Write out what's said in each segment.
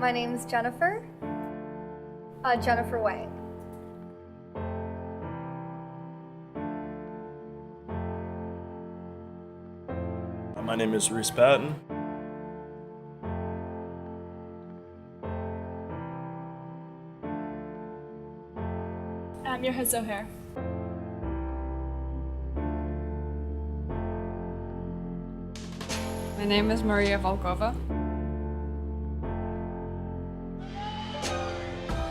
My name's Jennifer. Jennifer Wang. My name is Reese Patton. I'm your Hutsebaut. My name is Maria Volkova.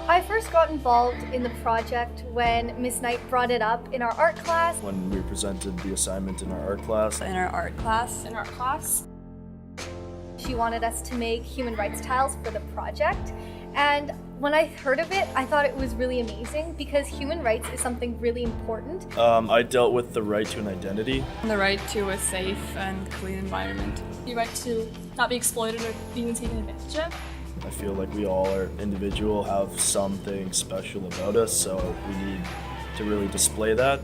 I first got involved in the project when Miss Knight brought it up in our art class. When we presented the assignment in our art class. In our art class. In our class. She wanted us to make human rights tiles for the project. And when I heard of it, I thought it was really amazing because human rights is something really important. I dealt with the right to an identity. The right to a safe and clean environment. The right to not be exploited or being taken advantage of. I feel like we all are individual, have something special about us, so we need to really display that.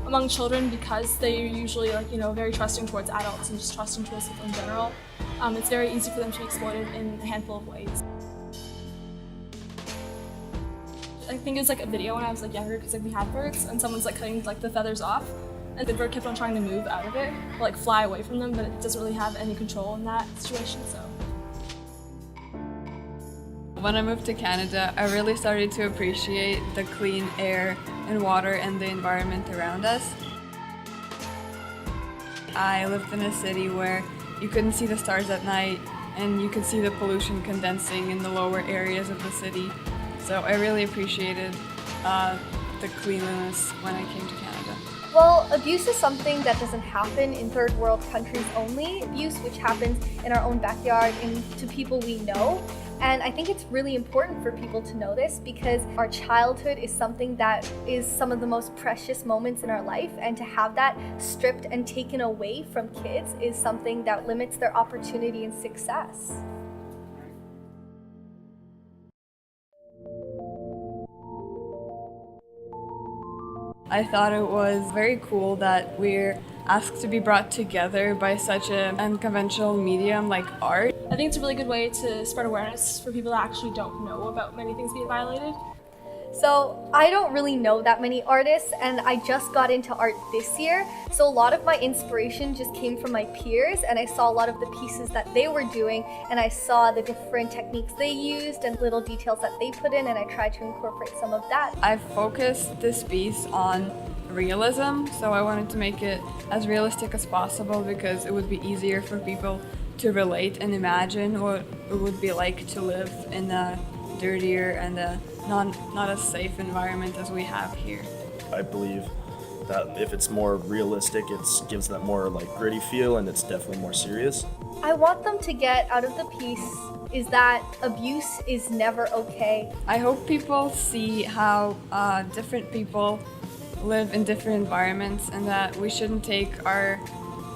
Among children, because they're usually very trusting towards adults and just trusting towards people in general, it's very easy for them to be exploited in a handful of ways. I think it was a video when I was younger because we had birds and someone's cutting the feathers off. And the bird kept on trying to move out of it, or fly away from them, but it doesn't really have any control in that situation, so. When I moved to Canada, I really started to appreciate the clean air and water and the environment around us. I lived in a city where you couldn't see the stars at night, and you could see the pollution condensing in the lower areas of the city. So I really appreciated the cleanliness when I came to Canada. Well, abuse is something that doesn't happen in third world countries only. Abuse which happens in our own backyard and to people we know. And I think it's really important for people to know this because our childhood is something that is some of the most precious moments in our life, and to have that stripped and taken away from kids is something that limits their opportunity and success. I thought it was very cool that we're asked to be brought together by such an unconventional medium like art. I think it's a really good way to spread awareness for people that actually don't know about many things being violated. So I don't really know that many artists, and I just got into art this year. So a lot of my inspiration just came from my peers, and I saw a lot of the pieces that they were doing, and I saw the different techniques they used and little details that they put in, and I tried to incorporate some of that. I've focused this piece on realism, so I wanted to make it as realistic as possible because it would be easier for people to relate and imagine what it would be like to live in a dirtier and a not as safe environment as we have here. I believe that if it's more realistic, it gives that more gritty feel, and it's definitely more serious. I want them to get out of the piece is that abuse is never okay. I hope people see how different people live in different environments, and that we shouldn't take our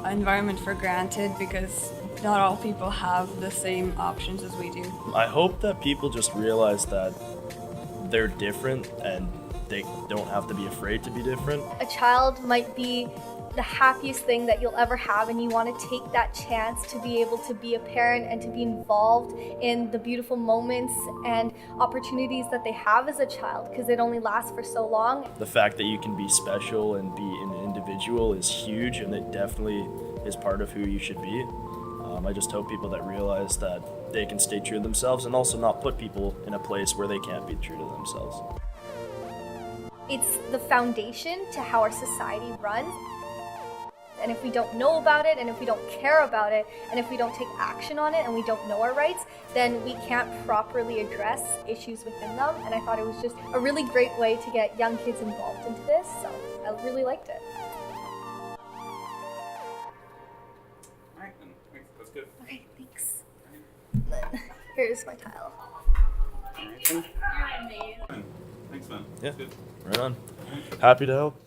environment for granted because not all people have the same options as we do. I hope that people just realize that they're different and they don't have to be afraid to be different. A child might be the happiest thing that you'll ever have, and you want to take that chance to be able to be a parent and to be involved in the beautiful moments and opportunities that they have as a child, because it only lasts for so long. The fact that you can be special and be an individual is huge, and it definitely is part of who you should be. I just hope people that realize that they can stay true to themselves and also not put people in a place where they can't be true to themselves. It's the foundation to how our society runs. And if we don't know about it, and if we don't care about it, and if we don't take action on it, and we don't know our rights, then we can't properly address issues within them. And I thought it was just a really great way to get young kids involved into this, so I really liked it. Alright, then. That's good. Okay, thanks. Here's my tile. Alright, then. Thanks, man. Yeah, That's good. right on. Happy to help.